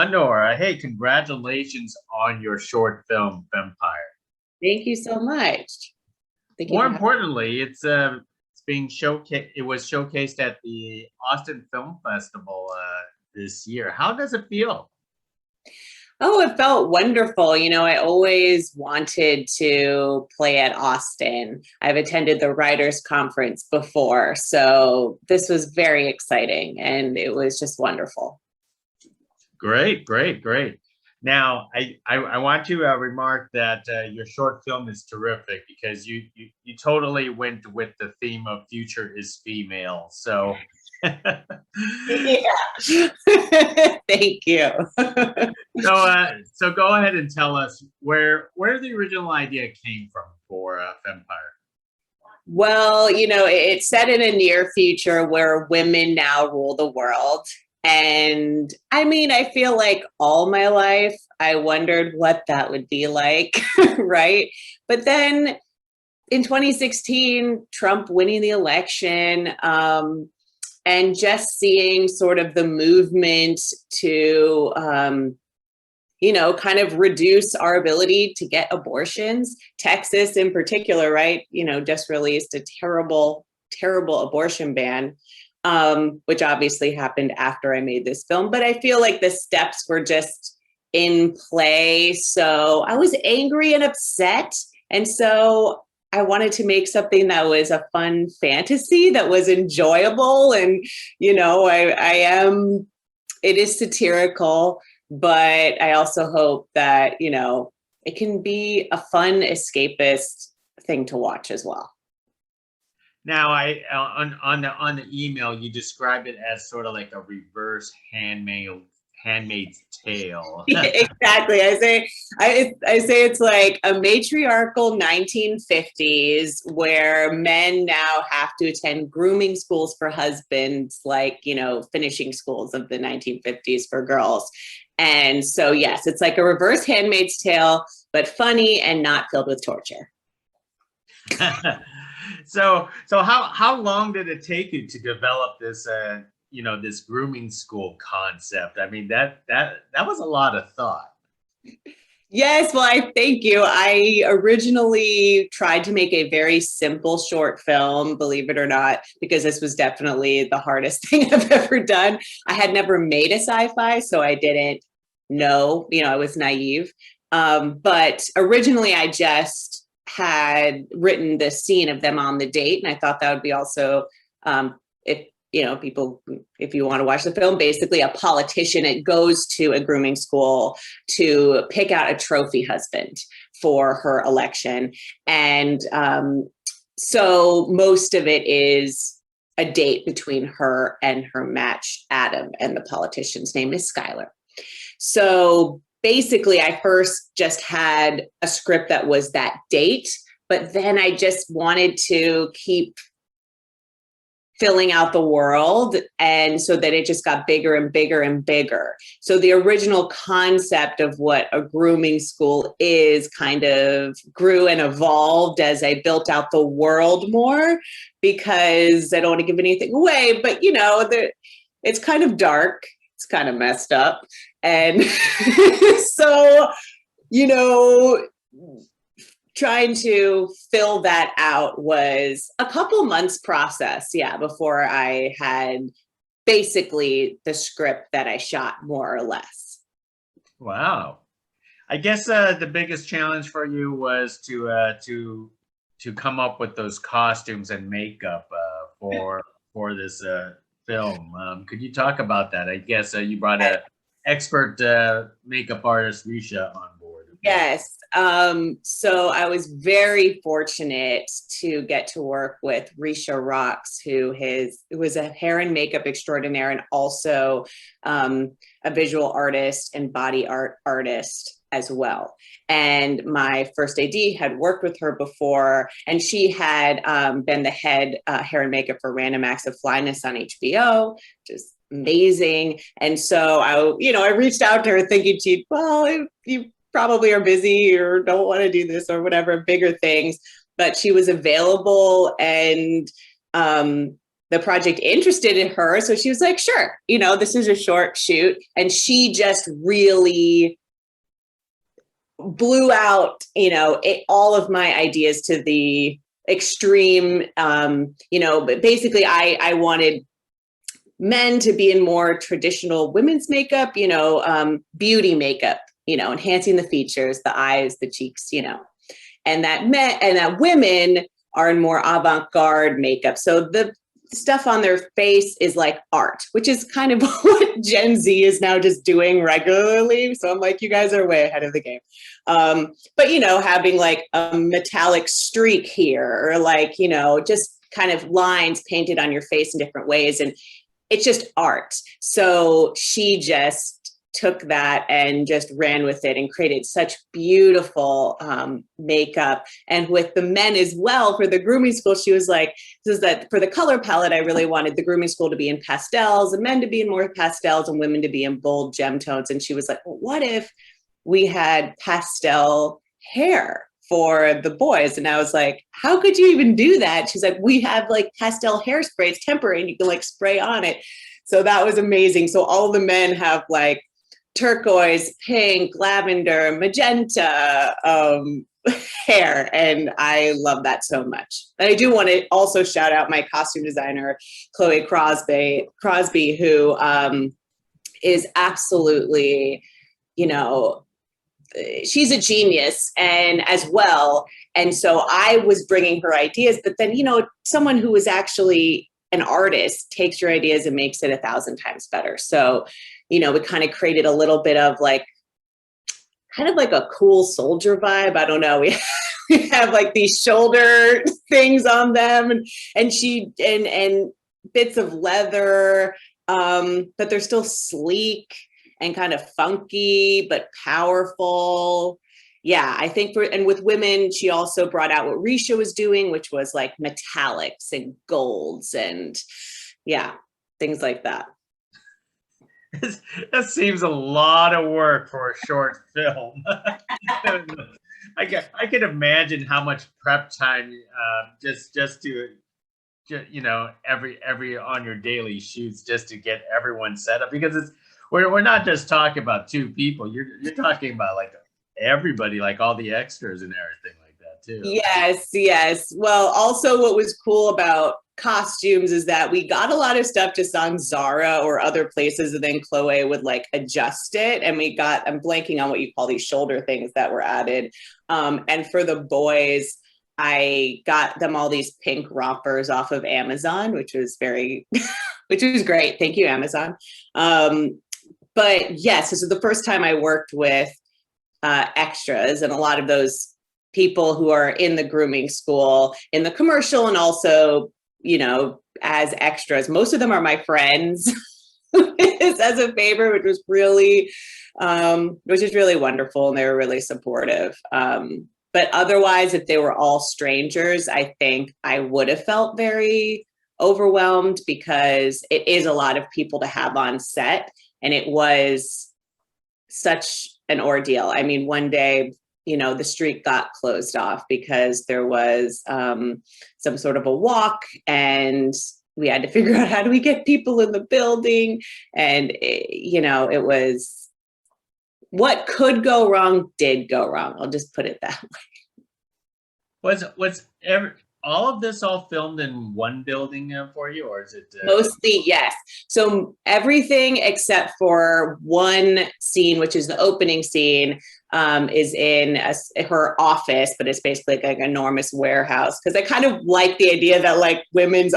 Honora, hey, congratulations on your short film, Fempire. Thank you so much. Thank you More for having importantly, it's being showcased. It was showcased at the Austin Film Festival this year. How does it feel? Oh, it felt wonderful. I always wanted to play at Austin. I've attended the writers conference before, so this was very exciting and it was just wonderful. Great, great, great. Now, I want to remark that your short film is terrific because you totally went with the theme of future is female. So, Yeah. Thank you. so go ahead and tell us where the original idea came from for Fempire. Well, it's set in a near future where women now rule the world. And I mean, I feel like all my life I wondered what that would be like, right? But then in 2016, Trump winning the election, and just seeing sort of the movement to kind of reduce our ability to get abortions. Texas in particular, right, just released a terrible, terrible abortion ban, which obviously happened after I made this film. But I feel like the steps were just in play. So I was angry and upset. And so I wanted to make something that was a fun fantasy that was enjoyable. And, it is satirical, but I also hope that, it can be a fun escapist thing to watch as well. Now, I on the email you described it as sort of like a reverse Handmaid's Tale. Yeah, exactly. I say it's like a matriarchal 1950s where men now have to attend grooming schools for husbands, like, finishing schools of the 1950s for girls. And so, yes, it's like a reverse Handmaid's Tale, but funny and not filled with torture. So how long did it take you to develop this this grooming school concept? I mean that was a lot of thought. Yes, well, I thank you. I originally tried to make a very simple short film, believe it or not, because this was definitely the hardest thing I've ever done. I had never made a sci-fi, so I didn't know, I was naive. But originally I just had written the scene of them on the date, and I thought that would be also, if people, if you want to watch the film, basically a politician, it goes to a grooming school to pick out a trophy husband for her election. And so most of it is a date between her and her match, Adam, and the politician's name is Skylar. So basically, I first just had a script that was that date, but then I just wanted to keep filling out the world, and so that it just got bigger and bigger and bigger. So the original concept of what a grooming school is kind of grew and evolved as I built out the world more, because I don't want to give anything away, but it's kind of dark, it's kind of messed up. And so, trying to fill that out was a couple months process, before I had basically the script that I shot, more or less. Wow. I guess the biggest challenge for you was to come up with those costumes and makeup for this film. Could you talk about that? I guess you brought a expert makeup artist, Risha, on board. Yes. So I was very fortunate to get to work with Risha Rocks, who was a hair and makeup extraordinaire and also a visual artist and body art artist as well. And my first AD had worked with her before, and she had been the head hair and makeup for Random Acts of Flyness on HBO, just amazing. And so I reached out to her thinking you probably are busy or don't want to do this or whatever, bigger things, but she was available. And the project interested in her. So she was like, sure, this is a short shoot. And she just really blew out, all of my ideas to the extreme. But basically I wanted men to be in more traditional women's makeup, beauty makeup, enhancing the features, the eyes, the cheeks, and that women are in more avant-garde makeup. So the stuff on their face is like art, which is kind of what Gen Z is now just doing regularly. So I'm like, you guys are way ahead of the game. But, having like a metallic streak here, or like, just kind of lines painted on your face in different ways. And it's just art. So she just took that and just ran with it and created such beautiful makeup. And with the men as well, for the grooming school, she was like, this is that for the color palette, I really wanted the grooming school to be in pastels, and men to be in more pastels, and women to be in bold gem tones. And she was like, well, what if we had pastel hair for the boys? And I was like, how could you even do that? She's like, we have like pastel hairspray, it's temporary, and you can like spray on it. So that was amazing. So all the men have like turquoise, pink, lavender, magenta hair. And I love that so much. And I do want to also shout out my costume designer, Chloe Crosby, who is absolutely, she's a genius and as well. And so I was bringing her ideas, but then, someone who is actually an artist takes your ideas and makes it 1,000 times better. So, we kind of created a little bit of like, kind of like a cool soldier vibe. I don't know. We have like these shoulder things on them and bits of leather, but they're still sleek and kind of funky, but powerful. Yeah, I think and with women, she also brought out what Risha was doing, which was like metallics and golds and things like that. That seems a lot of work for a short film. I can imagine how much prep time just to every on your daily shoots just to get everyone set up, because we're not just talking about two people. You're talking about like everybody, like all the extras and everything like that too. Yes. Well, also what was cool about costumes is that we got a lot of stuff just on Zara or other places, and then Chloe would like adjust it. And I'm blanking on what you call these shoulder things that were added. And for the boys, I got them all these pink rompers off of Amazon, which was great. Thank you, Amazon. But yes, this is the first time I worked with extras, and a lot of those people who are in the grooming school, in the commercial, and also, as extras, most of them are my friends as a favor, which is really wonderful. And they were really supportive. But otherwise, if they were all strangers, I think I would have felt very overwhelmed, because it is a lot of people to have on set. And it was such an ordeal. I mean, one day, the street got closed off because there was some sort of a walk, and we had to figure out how do we get people in the building. And, it was what could go wrong did go wrong. I'll just put it that way. Was all of this all filmed in one building for you, or is it? Mostly, yes. So everything except for one scene, which is the opening scene, is in her office, but it's basically like an enormous warehouse. Because I kind of like the idea that like women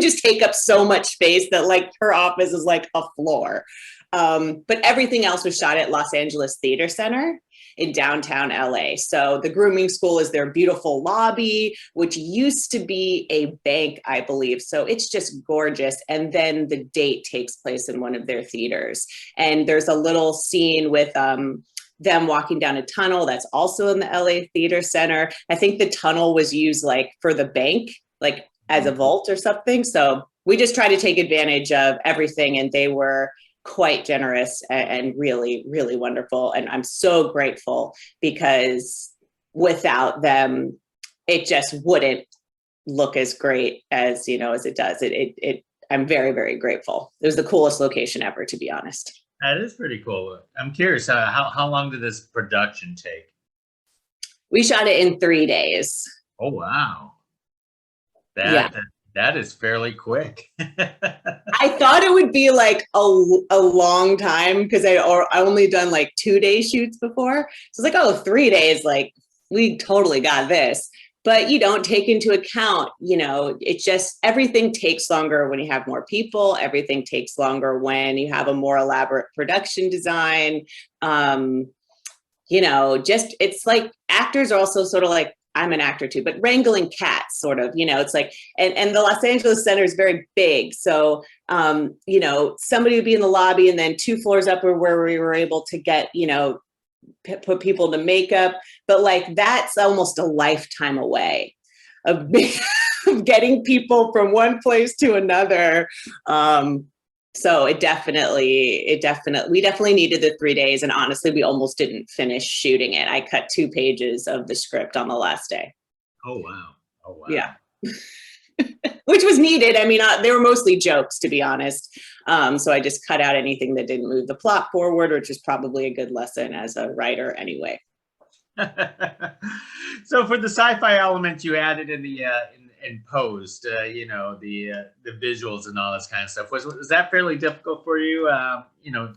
just take up so much space that like her office is like a floor. But everything else was shot at Los Angeles Theater Center in downtown LA. So the grooming school is their beautiful lobby, which used to be a bank, I believe. So it's just gorgeous. And then the date takes place in one of their theaters. And there's a little scene with them walking down a tunnel that's also in the LA Theater Center. I think the tunnel was used like for the bank, like as a vault or something. So we just try to take advantage of everything. And they were quite generous and really, really wonderful. And I'm so grateful, because without them, it just wouldn't look as great as, as it does. I'm very, very grateful. It was the coolest location ever, to be honest. That is pretty cool. I'm curious, how long did this production take? We shot it in 3 days. Oh, wow. Yeah. That is fairly quick. I thought it would be like a long time because I only done like 2-day shoots before. So it's like, oh, 3 days, like we totally got this. But you don't take into account, it's just everything takes longer when you have more people. Everything takes longer when you have a more elaborate production design. Just it's like actors are also sort of like, I'm an actor too, but wrangling cats sort of, it's like, and the Los Angeles Center is very big. So, somebody would be in the lobby and then 2 floors up or where we were able to get, put people to makeup, but like, that's almost a lifetime away of getting people from one place to another. So we definitely needed the 3 days. And honestly, we almost didn't finish shooting it. I cut 2 pages of the script on the last day. Oh, wow. Yeah. Which was needed. I mean, they were mostly jokes, to be honest. So I just cut out anything that didn't move the plot forward, which is probably a good lesson as a writer anyway. So for the sci-fi element you added in the in post, the visuals and all this kind of stuff, was that fairly difficult for you?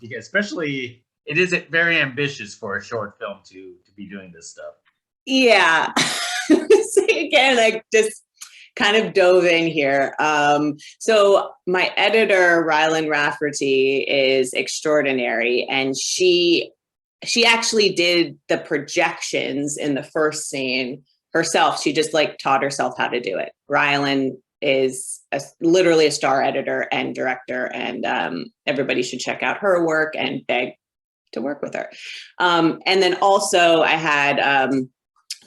Because especially it is very ambitious for a short film to be doing this stuff. Yeah. See, again, I just kind of dove in here. So my editor, Rylan Rafferty, is extraordinary, and she actually did the projections in the first scene herself. She just taught herself how to do it. Rylan is literally a star editor and director, and everybody should check out her work and beg to work with her. And then also I had,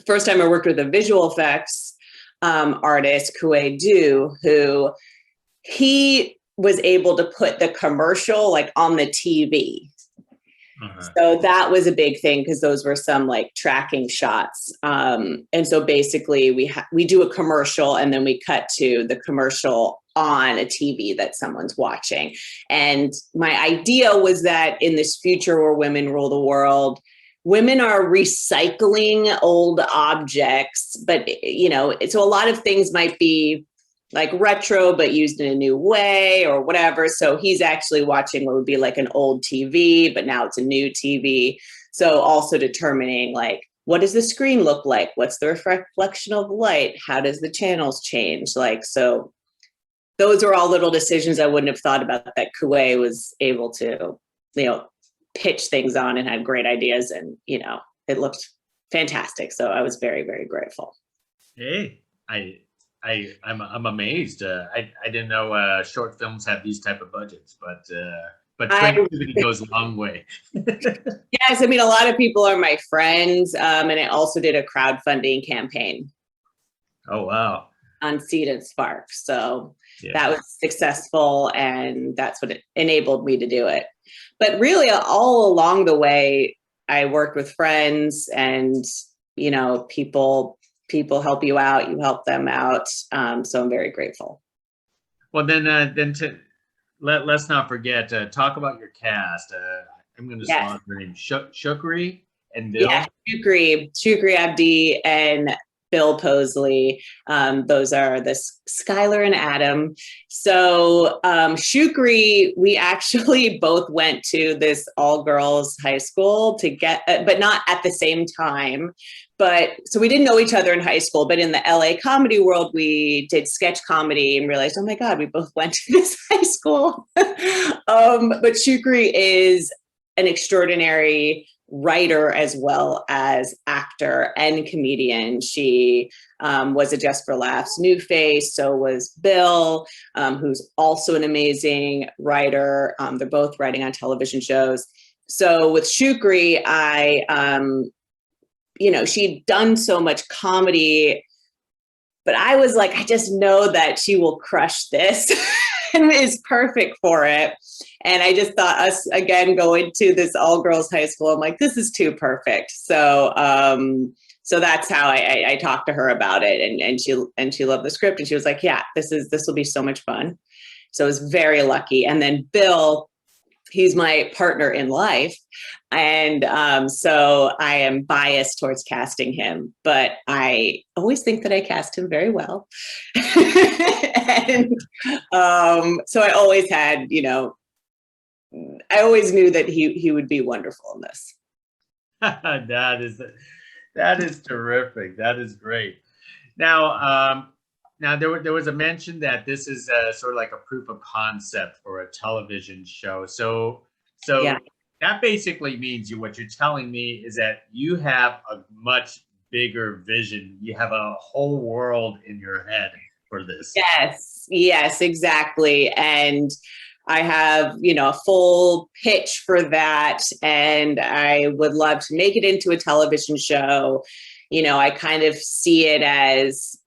first time I worked with a visual effects artist, Kue Du, who he was able to put the commercial on the TV. So that was a big thing because those were some tracking shots. And so basically we do a commercial and then we cut to the commercial on a TV that someone's watching. And my idea was that in this future where women rule the world, women are recycling old objects, but so a lot of things might be retro, but used in a new way or whatever. So he's actually watching what would be an old TV, but now it's a new TV. So also determining what does the screen look like? What's the reflection of light? How does the channels change? So those are all little decisions I wouldn't have thought about that Kue was able to, pitch things on and had great ideas, and, it looked fantastic. So I was very, very grateful. Hey, I'm amazed. I didn't know short films have these type of budgets, but creativity goes a long way. Yes, I mean, a lot of people are my friends, and I also did a crowdfunding campaign. Oh, wow. On Seed and Spark. So that was successful, and that's what it enabled me to do it. But really, all along the way, I worked with friends, and people help you out, you help them out. So I'm very grateful. Well, then let's not forget, talk about your cast. I'm going to slaughter her name, Shukri and Bill. Yeah, Shukri Abdi and Bill Posley. Those are Skylar and Adam. So Shukri, we actually both went to this all-girls high school but not at the same time. But so we didn't know each other in high school, but in the LA comedy world, we did sketch comedy and realized, oh my God, we both went to this high school. But Shukri is an extraordinary writer as well as actor and comedian. She was a Just for Laughs new face. So was Bill, who's also an amazing writer. They're both writing on television shows. So with Shukri, she'd done so much comedy, but I was like, I just know that she will crush this and is perfect for it. And I just thought us, again, going to this all-girls high school, I'm like, this is too perfect. So So that's how I talked to her about it, and she loved the script, and she was like, yeah, this will be so much fun. So I was very lucky. And then Bill, he's my partner in life. And so I am biased towards casting him, but I always think that I cast him very well. And so I always had, I always knew that he would be wonderful in this. That is terrific. That is great. Now, now there was a mention that this is sort of like a proof of concept for a television show. So Yeah. that basically means what you're telling me is that you have a much bigger vision. You have a whole world in your head for this. Yes, exactly. And I have, a full pitch for that, and I would love to make it into a television show. I kind of see it as,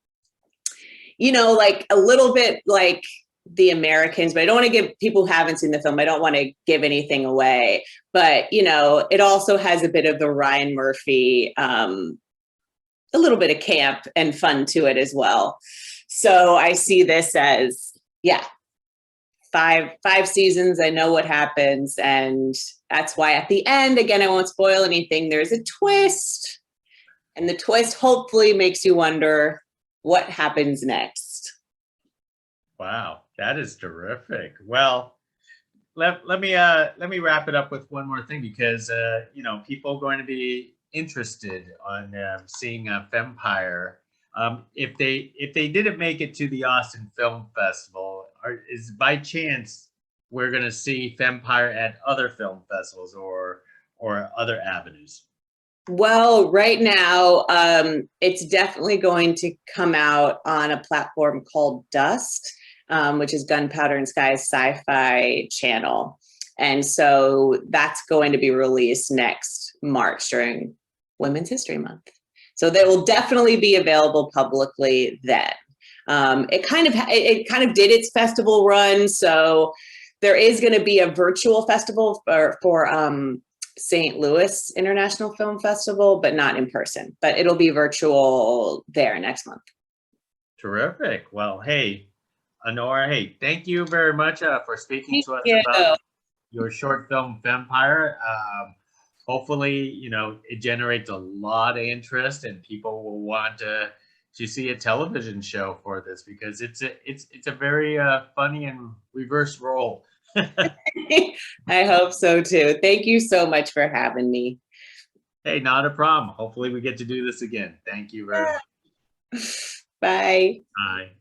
like a little bit like The Americans, but I don't want to give people who haven't seen the film, I don't want to give anything away. But, it also has a bit of the Ryan Murphy, a little bit of camp and fun to it as well. So I see this as, five seasons. I know what happens. And that's why at the end, again, I won't spoil anything, there's a twist. And the twist hopefully makes you wonder what happens next. Wow, that is terrific. Well, let me wrap it up with one more thing, because people are going to be interested on seeing Fempire. If they didn't make it to the Austin Film Festival, is by chance we're going to see Fempire at other film festivals or other avenues? Well, right now, it's definitely going to come out on a platform called Dust, which is Gunpowder and Sky's sci-fi channel. And so that's going to be released next March during Women's History Month. So they will definitely be available publicly then. It kind of did its festival run. So there is going to be a virtual festival for St. Louis International Film Festival, but not in person. But it'll be virtual there next month. Terrific. Well, hey, Honora, hey, thank you very much for speaking to us about your short film Fempire. Hopefully, it generates a lot of interest, and people will want to see a television show for this, because it's a very funny and reverse role. I hope so too. Thank you so much for having me. Hey, not a problem. Hopefully we get to do this again. Thank you very much. Bye. Bye.